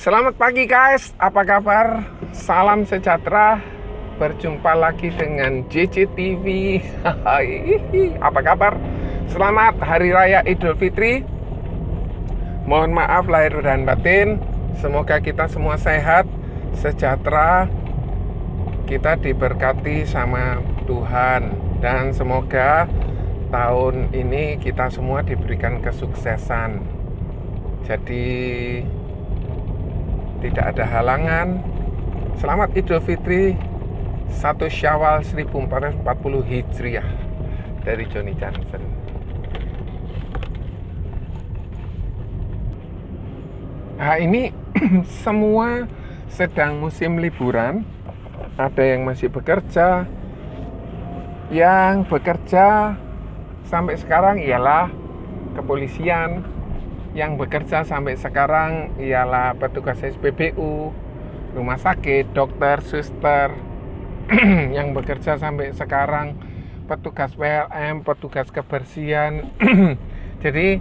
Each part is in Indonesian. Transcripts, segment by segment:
Selamat pagi guys, apa kabar? Salam sejahtera. Berjumpa lagi dengan JCTV. Apa kabar? Selamat Hari Raya Idul Fitri. Mohon maaf lahir dan batin. Semoga kita semua sehat, sejahtera. Kita diberkati sama Tuhan. Dan semoga tahun ini kita semua diberikan kesuksesan. Jadi tidak ada halangan. Selamat Idul Fitri 1 Syawal 1440 Hijriah dari Johnny Johnson. Nah ini semua sedang musim liburan. Ada yang masih bekerja. Yang bekerja sampai sekarang ialah kepolisian. Yang bekerja sampai sekarang ialah petugas SPBU, rumah sakit, dokter, suster. Yang bekerja sampai sekarang petugas PLM, petugas kebersihan. Jadi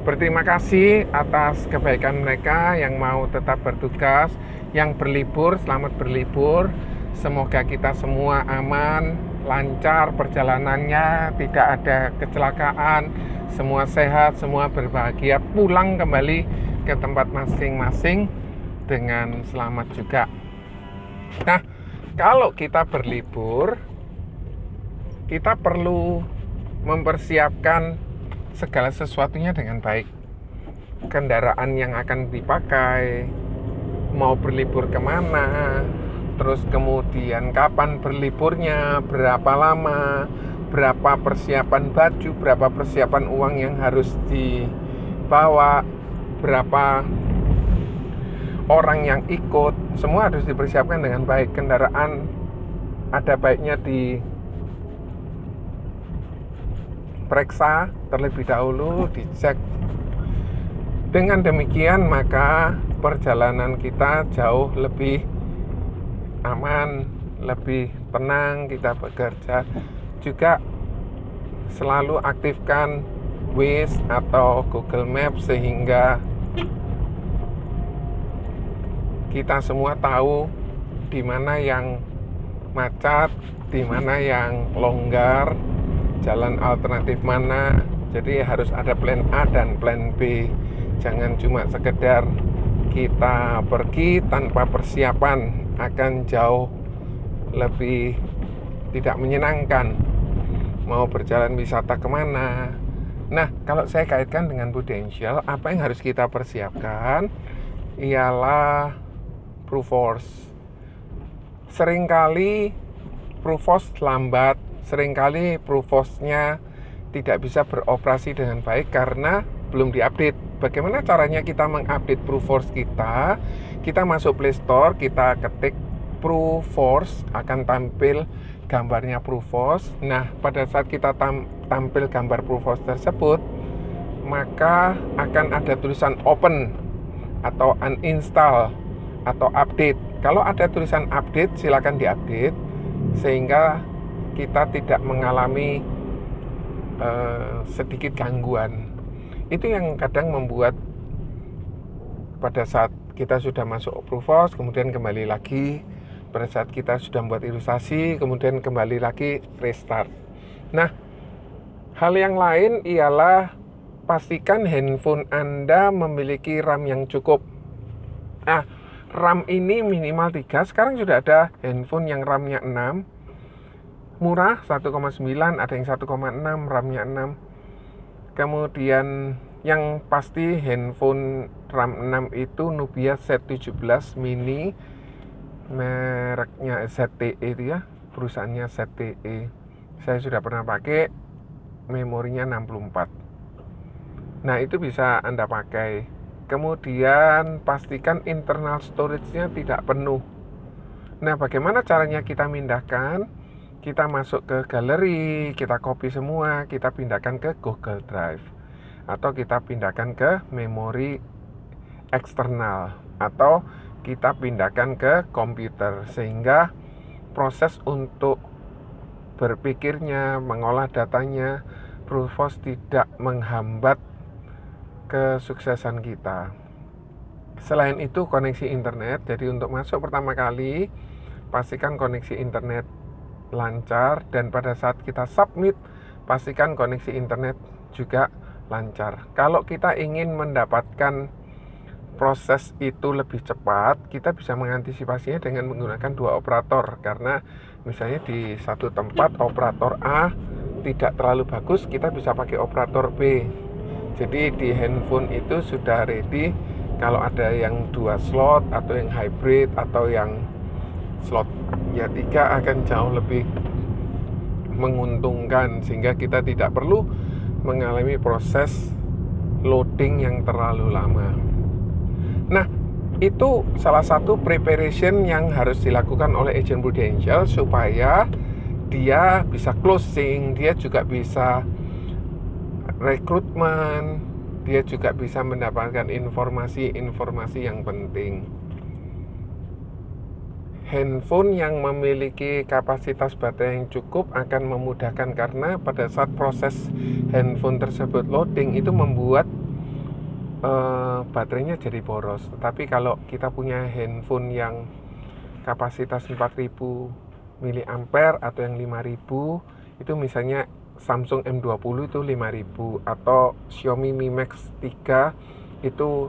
berterima kasih atas kebaikan mereka yang mau tetap bertugas. Yang berlibur, selamat berlibur. Semoga kita semua aman, lancar perjalanannya, tidak ada kecelakaan, semua sehat, semua berbahagia, pulang kembali ke tempat masing-masing dengan selamat juga. Nah, kalau kita berlibur, kita perlu mempersiapkan segala sesuatunya dengan baik. Kendaraan yang akan dipakai, mau berlibur kemana, terus kemudian kapan berliburnya, berapa lama, berapa persiapan baju, berapa persiapan uang yang harus dibawa, berapa orang yang ikut, semua harus dipersiapkan dengan baik. Kendaraan ada baiknya diperiksa terlebih dahulu, dicek. Dengan demikian maka perjalanan kita jauh lebih aman, lebih tenang kita bekerja. Juga selalu aktifkan Waze atau Google Maps sehingga kita semua tahu di mana yang macet, di mana yang longgar, jalan alternatif mana. Jadi harus ada plan A dan plan B. Jangan cuma sekedar kita pergi tanpa persiapan, akan jauh lebih tidak menyenangkan. Mau berjalan wisata kemana. Nah, kalau saya kaitkan dengan Prudential, apa yang harus kita persiapkan ialah Proofforce. Seringkali Proofforce lambat, seringkali Proofforce-nya tidak bisa beroperasi dengan baik karena belum diupdate. Bagaimana caranya kita mengupdate Proofforce kita? Kita masuk Play Store, kita ketik Proofforce, akan tampil gambarnya Proofforce. Nah, pada saat kita tampil gambar Proofforce tersebut, maka akan ada tulisan open atau uninstall atau update. Kalau ada tulisan update, silakan diupdate sehingga kita tidak mengalami sedikit gangguan. Itu yang kadang membuat pada saat kita sudah masuk Proofforce, kemudian kembali lagi. Pada saat kita sudah membuat ilustrasi, kemudian kembali lagi restart. Nah, hal yang lain ialah pastikan handphone Anda memiliki RAM yang cukup. Nah, RAM ini minimal 3. Sekarang sudah ada handphone yang RAM-nya 6. Murah, 1,9, ada yang 1,6, RAM-nya 6. Kemudian yang pasti handphone RAM 6 itu Nubia Z17 mini, mereknya ZTE itu ya, perusahaannya ZTE. Saya sudah pernah pakai, memorinya 64. Nah, itu bisa Anda pakai. Kemudian pastikan internal storage-nya tidak penuh. Nah, bagaimana caranya kita mindahkan? Kita masuk ke galeri, kita copy semua, kita pindahkan ke Google Drive, atau kita pindahkan ke memori eksternal, atau kita pindahkan ke komputer, sehingga proses untuk berpikirnya, mengolah datanya, Proofforce tidak menghambat kesuksesan kita. Selain itu koneksi internet. Jadi untuk masuk pertama kali pastikan koneksi internet lancar, dan pada saat kita submit pastikan koneksi internet juga lancar. Kalau kita ingin mendapatkan proses itu lebih cepat, kita bisa mengantisipasinya dengan menggunakan dua operator. Karena misalnya di satu tempat operator A tidak terlalu bagus, kita bisa pakai operator B. Jadi di handphone itu sudah ready kalau ada yang 2 slot atau yang hybrid atau yang slot ya 3 akan jauh lebih menguntungkan, sehingga kita tidak perlu mengalami proses loading yang terlalu lama. Nah, itu salah satu preparation yang harus dilakukan oleh agent Prudential supaya dia bisa closing, dia juga bisa rekrutmen, dia juga bisa mendapatkan informasi-informasi yang penting. Handphone yang memiliki kapasitas baterai yang cukup akan memudahkan, karena pada saat proses handphone tersebut loading itu membuat baterainya jadi boros. Tetapi kalau kita punya handphone yang kapasitas 4000 mAh atau yang 5000, itu misalnya Samsung M20 itu 5000 atau Xiaomi Mi Max 3 itu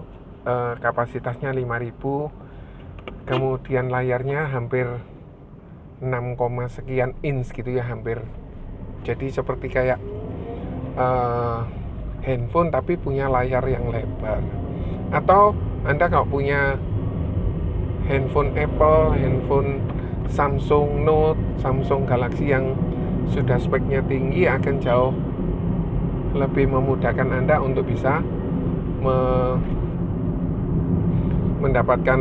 kapasitasnya 5000, kemudian layarnya hampir 6, sekian inch gitu ya, hampir jadi seperti kayak handphone tapi punya layar yang lebar. Atau Anda kalau punya handphone Apple, handphone Samsung Note, Samsung Galaxy yang sudah speknya tinggi, akan jauh lebih memudahkan Anda untuk bisa mendapatkan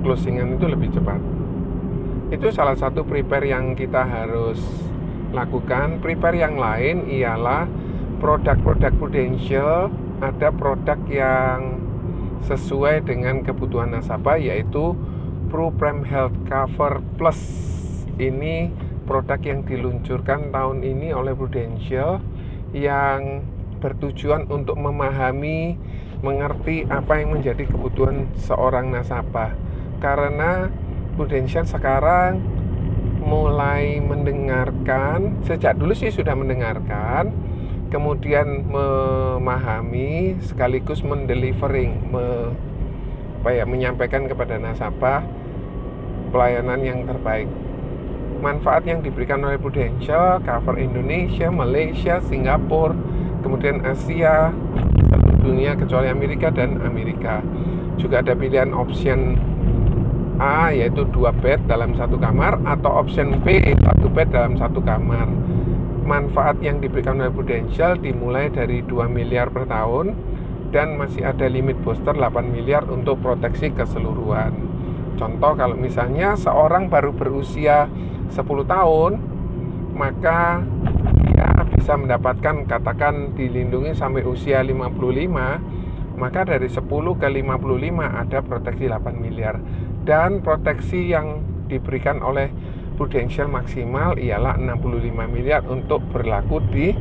closingan itu lebih cepat. Itu salah satu prepare yang kita harus lakukan. Prepare yang lain ialah produk-produk Prudential. Ada produk yang sesuai dengan kebutuhan nasabah, yaitu PruPrime Health Cover Plus. Ini produk yang diluncurkan tahun ini oleh Prudential yang bertujuan untuk memahami, mengerti apa yang menjadi kebutuhan seorang nasabah. Karena Prudential sekarang mulai mendengarkan, sejak dulu sih sudah mendengarkan, kemudian memahami sekaligus menyampaikan kepada nasabah pelayanan yang terbaik. Manfaat yang diberikan oleh Prudential cover Indonesia, Malaysia, Singapura, kemudian Asia, dunia kecuali Amerika dan Amerika. Juga ada pilihan option A, yaitu 2 bed dalam 1 kamar, atau option B, 1 bed dalam 1 kamar. Manfaat yang diberikan oleh Prudential dimulai dari 2 miliar per tahun, dan masih ada limit booster 8 miliar untuk proteksi keseluruhan. Contoh, kalau misalnya seorang baru berusia 10 tahun, maka dia bisa mendapatkan, katakan dilindungi sampai usia 55, maka dari 10 ke 55 ada proteksi 8 miliar. Dan proteksi yang diberikan oleh Prudential maksimal ialah 65 miliar untuk berlaku di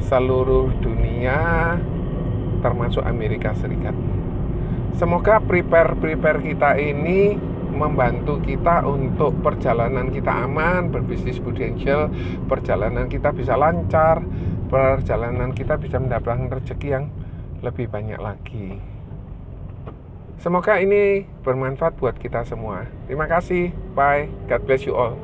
seluruh dunia, termasuk Amerika Serikat. Semoga prepare kita ini membantu kita untuk perjalanan kita aman, berbisnis Prudential, perjalanan kita bisa lancar, perjalanan kita bisa mendapatkan rezeki yang lebih banyak lagi. Semoga ini bermanfaat buat kita semua. Terima kasih. Bye. God bless you all.